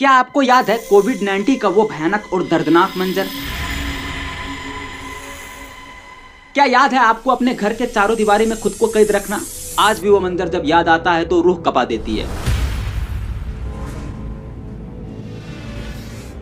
क्या आपको याद है कोविड-19 का वो भयानक और दर्दनाक मंजर? क्या याद है आपको अपने घर के चारों दीवारी में खुद को कैद रखना? आज भी वो मंजर जब याद आता है तो रूह कपा देती है।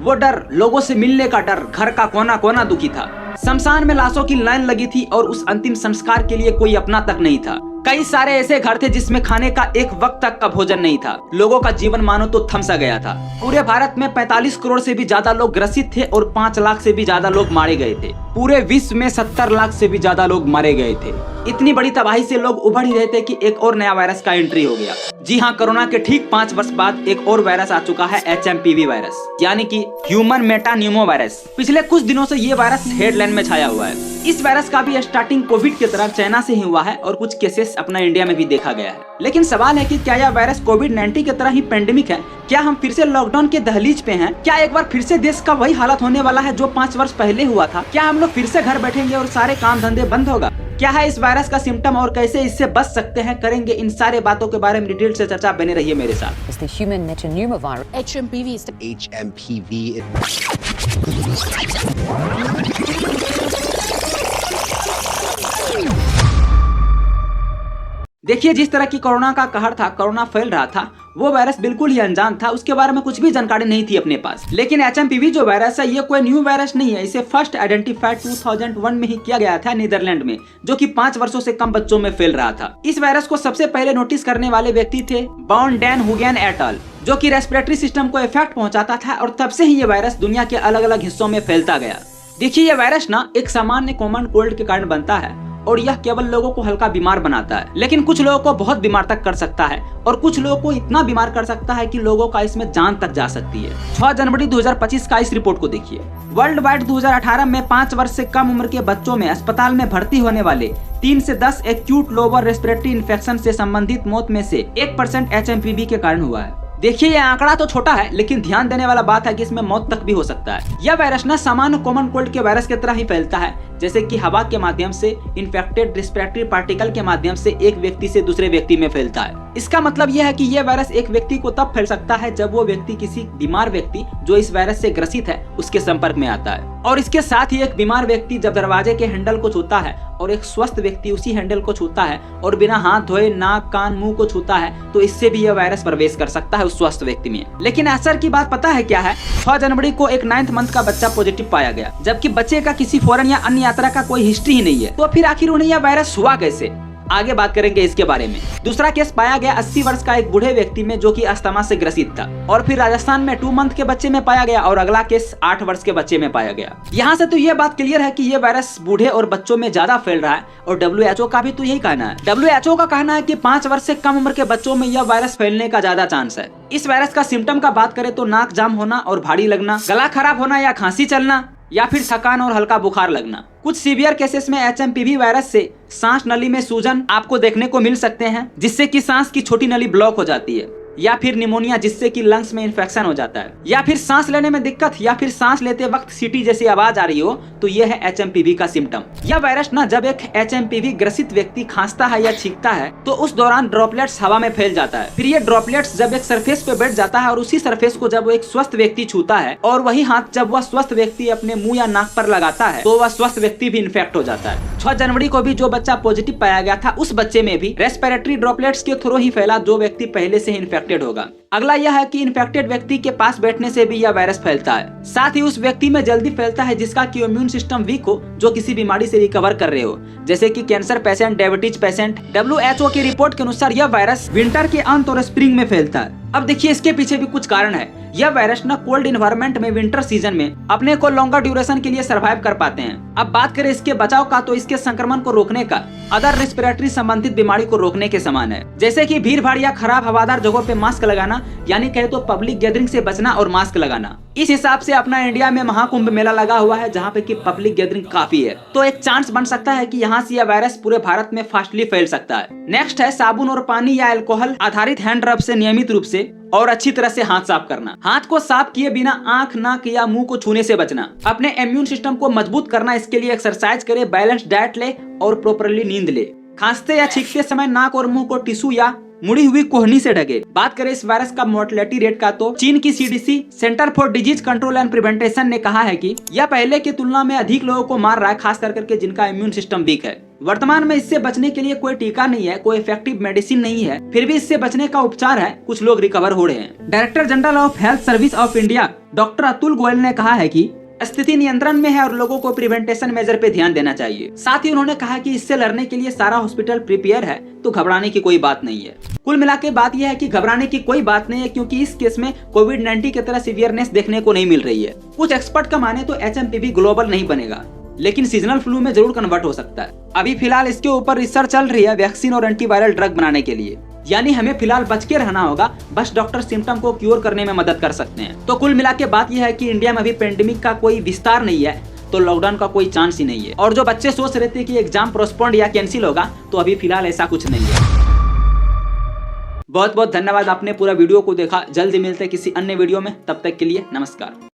वो डर, लोगों से मिलने का डर, घर का कोना कोना दुखी था। शमशान में लाशों की लाइन लगी थी और उस अंतिम संस्कार के लिए कोई अपना तक नहीं था। कई सारे ऐसे घर थे जिसमें खाने का एक वक्त तक का भोजन नहीं था। लोगों का जीवन मानो तो थम सा गया था। पूरे भारत में 45 करोड़ से भी ज्यादा लोग ग्रसित थे और 5 लाख से भी ज्यादा लोग मारे गए थे। पूरे विश्व में 70 लाख से भी ज्यादा लोग मारे गए थे। इतनी बड़ी तबाही से लोग उभर ही रहे थे कि एक और नया वायरस का एंट्री हो गया। जी हाँ, कोरोना के ठीक 5 वर्ष बाद एक और वायरस आ चुका है, HMPV वायरस, यानी कि ह्यूमन मेटान्यूमो वायरस। पिछले कुछ दिनों से ये वायरस हेडलाइन में छाया हुआ है। इस वायरस का भी स्टार्टिंग कोविड की तरह चाइना से ही हुआ है और कुछ केसेस अपना इंडिया में भी देखा गया है। लेकिन सवाल है कि क्या यह वायरस कोविड-19 की तरह ही पेंडेमिक है? क्या हम फिर से लॉकडाउन के दहलीज पे हैं? क्या एक बार फिर से देश का वही हालत होने वाला है जो 5 वर्ष पहले हुआ था? क्या हम लोग फिर से घर बैठेंगे और सारे काम धंधे बंद होगा? क्या है इस वायरस का सिम्टम और कैसे इससे बच सकते हैं? करेंगे इन सारे बातों के बारे में डिटेल से चर्चा। बने रहिए मेरे साथ। It's the human metapneumovirus. HMPV is HMPV. देखिए, जिस तरह की कोरोना का कहर था, कोरोना फैल रहा था, वो वायरस बिल्कुल ही अनजान था। उसके बारे में कुछ भी जानकारी नहीं थी अपने पास। लेकिन HMPV जो वायरस है, ये कोई न्यू वायरस नहीं है। इसे फर्स्ट आइडेंटिफाइड 2001 में ही किया गया था नीदरलैंड में, जो कि 5 वर्षों से कम बच्चों में फैल रहा था। इस वायरस को सबसे पहले नोटिस करने वाले व्यक्ति थे बाउन डैन हुगेन एट अल, जो कि रेस्पिरेटरी सिस्टम को इफेक्ट पहुंचाता था और तब से ही ये वायरस दुनिया के अलग अलग हिस्सों में फैलता गया। देखिए, ये वायरस ना एक सामान्य कॉमन कोल्ड के कारण बनता है और यह केवल लोगों को हल्का बीमार बनाता है, लेकिन कुछ लोगों को बहुत बीमार तक कर सकता है और कुछ लोगों को इतना बीमार कर सकता है कि लोगों का इसमें जान तक जा सकती है। 6 जनवरी 2025 का इस रिपोर्ट को देखिए। वर्ल्ड वाइड 2018 में 5 वर्ष से कम उम्र के बच्चों में अस्पताल में भर्ती होने वाले 3 से 10 एक्यूट लोअर रेस्पिरेटरी इन्फेक्शन से संबंधित मौत में से 1% HMPV के कारण हुआ है। देखिए, ये आंकड़ा तो छोटा है, लेकिन ध्यान देने वाला बात है कि इसमें मौत तक भी हो सकता है। यह वायरस ना सामान्य कॉमन कोल्ड के वायरस की तरह ही फैलता है, जैसे कि हवा के माध्यम से इन्फेक्टेड रेस्पिरेटरी पार्टिकल के माध्यम से एक व्यक्ति से दूसरे व्यक्ति में फैलता है। इसका मतलब यह है कि यह वायरस एक व्यक्ति को तब फैल सकता है जब वो व्यक्ति किसी बीमार व्यक्ति जो इस वायरस से ग्रसित है उसके संपर्क में आता है। और इसके साथ ही एक बीमार व्यक्ति जब दरवाजे के हैंडल को छूता है और एक स्वस्थ व्यक्ति उसी हैंडल को छूता है और बिना हाथ धोए नाक कान मुंह को छूता है, तो इससे भी यह वायरस प्रवेश कर सकता है उस स्वस्थ व्यक्ति में। लेकिन असर की बात पता है क्या है? 6 जनवरी को एक 9th मंथ का बच्चा पॉजिटिव पाया गया, जबकि बच्चे का किसी फॉरेन या अन्य यात्रा का कोई हिस्ट्री ही नहीं है। तो फिर आखिर उन्हें यह वायरस हुआ कैसे? आगे बात करेंगे इसके बारे में। दूसरा केस पाया गया 80 वर्ष का एक बूढ़े व्यक्ति में, जो कि अस्थमा से ग्रसित था। और फिर राजस्थान में 2 मंथ के बच्चे में पाया गया और अगला केस 8 वर्ष के बच्चे में पाया गया। यहाँ से तो ये बात क्लियर है कि ये वायरस बूढ़े और बच्चों में ज्यादा फैल रहा है और WHO का भी तो यही कहना है। WHO का कहना है कि 5 वर्ष से कम उम्र के बच्चों में यह वायरस फैलने का ज्यादा चांस है। इस वायरस का सिम्टम का बात करें तो नाक जाम होना और भारी लगना, गला खराब होना या खांसी चलना, या फिर थकान और हल्का बुखार लगना। कुछ सीवियर केसेस में HMPV वायरस से सांस नली में सूजन आपको देखने को मिल सकते हैं, जिससे कि सांस की छोटी नली ब्लॉक हो जाती है, या फिर निमोनिया जिससे कि लंग्स में इन्फेक्शन हो जाता है, या फिर सांस लेने में दिक्कत, या फिर सांस लेते वक्त सीटी जैसी आवाज आ रही हो, तो यह है HMPV का सिम्टम। यह वायरस ना जब एक HMPV ग्रसित व्यक्ति खांसता है या छींकता है तो उस दौरान ड्रॉपलेट्स हवा में फैल जाता है। फिर ये ड्रॉपलेट्स जब एक सरफेस पे बैठ जाता है और उसी सरफेस को जब वो एक स्वस्थ व्यक्ति छूता है और वही हाथ जब वह स्वस्थ व्यक्ति अपने मुंह या नाक पर लगाता है तो वह स्वस्थ व्यक्ति भी इन्फेक्ट हो जाता है। 6 जनवरी को भी जो बच्चा पॉजिटिव पाया गया था, उस बच्चे में भी रेस्पिरेटरी ड्रॉपलेट्स के थ्रू ही फैला, जो व्यक्ति पहले से ही इन्फेक्टेड होगा। अगला यह है कि इन्फेक्टेड व्यक्ति के पास बैठने से भी यह वायरस फैलता है। साथ ही उस व्यक्ति में जल्दी फैलता है जिसका कि इम्यून सिस्टम वीक हो, जो किसी बीमारी से रिकवर कर रहे हो, जैसे कि cancer patient, diabetes patient. WHO की रिपोर्ट के अनुसार यह वायरस विंटर के अंत और स्प्रिंग में फैलता है। अब देखिए, इसके पीछे भी कुछ कारण है। यह वायरस ना कोल्ड इन्वायरमेंट में विंटर सीजन में अपने को लॉन्गर ड्यूरेशन के लिए सर्वाइव कर पाते हैं। अब बात करें इसके बचाव का, तो इसके संक्रमण को रोकने का अदर रेस्पिरेटरी संबंधित बीमारी को रोकने के समान है, जैसे कि भीड़ भाड़ या खराब हवादार जगहों पे मास्क लगाना, यानी कहे तो पब्लिक गैदरिंग से बचना और मास्क लगाना। इस हिसाब से अपना इंडिया में महाकुंभ मेला लगा हुआ है, जहाँ पे की पब्लिक गैदरिंग काफी है, तो एक चांस बन सकता है कि यहाँ से यह वायरस पूरे भारत में फास्टली फैल सकता है। नेक्स्ट है साबुन और पानी या अल्कोहल आधारित हैंड रब से नियमित रूप से और अच्छी तरह से हाथ साफ करना। हाथ को साफ किए बिना आंख, नाक या मुंह को छूने से बचना। अपने इम्यून सिस्टम को मजबूत करना, इसके लिए एक्सरसाइज करे, बैलेंस डाइट ले और प्रॉपरली नींद ले। खांसते या छींकते समय नाक और मुंह को टिश्यू या मुड़ी हुई कोहनी से ढके। बात करें इस वायरस का मोर्टेलिटी रेट का तो चीन की CDC centre for disease control and prevention ने कहा है कि यह पहले की तुलना में अधिक लोगों को मार रहा है, खास करके जिनका इम्यून सिस्टम वीक है। वर्तमान में इससे बचने के लिए कोई टीका नहीं है, कोई इफेक्टिव मेडिसिन नहीं है, फिर भी इससे बचने का उपचार है, कुछ लोग रिकवर हो रहे हैं। Director general of health service of India doctor Atul Goyal ने कहा है कि स्थिति नियंत्रण में है और लोगों को प्रिवेंटेशन मेजर पे ध्यान देना चाहिए। साथ ही उन्होंने कहा कि इससे लड़ने के लिए सारा हॉस्पिटल प्रिपेयर है, तो घबराने की कोई बात नहीं है। कुल मिला के बात यह है कि घबराने की कोई बात नहीं है, क्योंकि इस केस में कोविड-19 की तरह सीवियरनेस देखने को नहीं मिल रही है। कुछ एक्सपर्ट का माने तो HMPV ग्लोबल नहीं बनेगा, लेकिन सीजनल फ्लू में जरूर कन्वर्ट हो सकता है। अभी फिलहाल इसके ऊपर रिसर्च चल रही है वैक्सीन और एंटीवायरल ड्रग बनाने के लिए, यानी हमें फिलहाल बच के रहना होगा, बस डॉक्टर सिम्टम को क्योर करने में मदद कर सकते हैं। तो कुल मिला के बात यह है कि इंडिया में अभी पेंडेमिक का कोई विस्तार नहीं है, तो लॉकडाउन का कोई चांस ही नहीं है। और जो बच्चे सोच रहे थे कि एग्जाम पोस्टपोन्ड या कैंसिल होगा, तो अभी फिलहाल ऐसा कुछ नहीं है। बहुत बहुत धन्यवाद, आपने पूरा वीडियो को देखा। जल्दी मिलते हैं किसी अन्य वीडियो में, तब तक के लिए नमस्कार।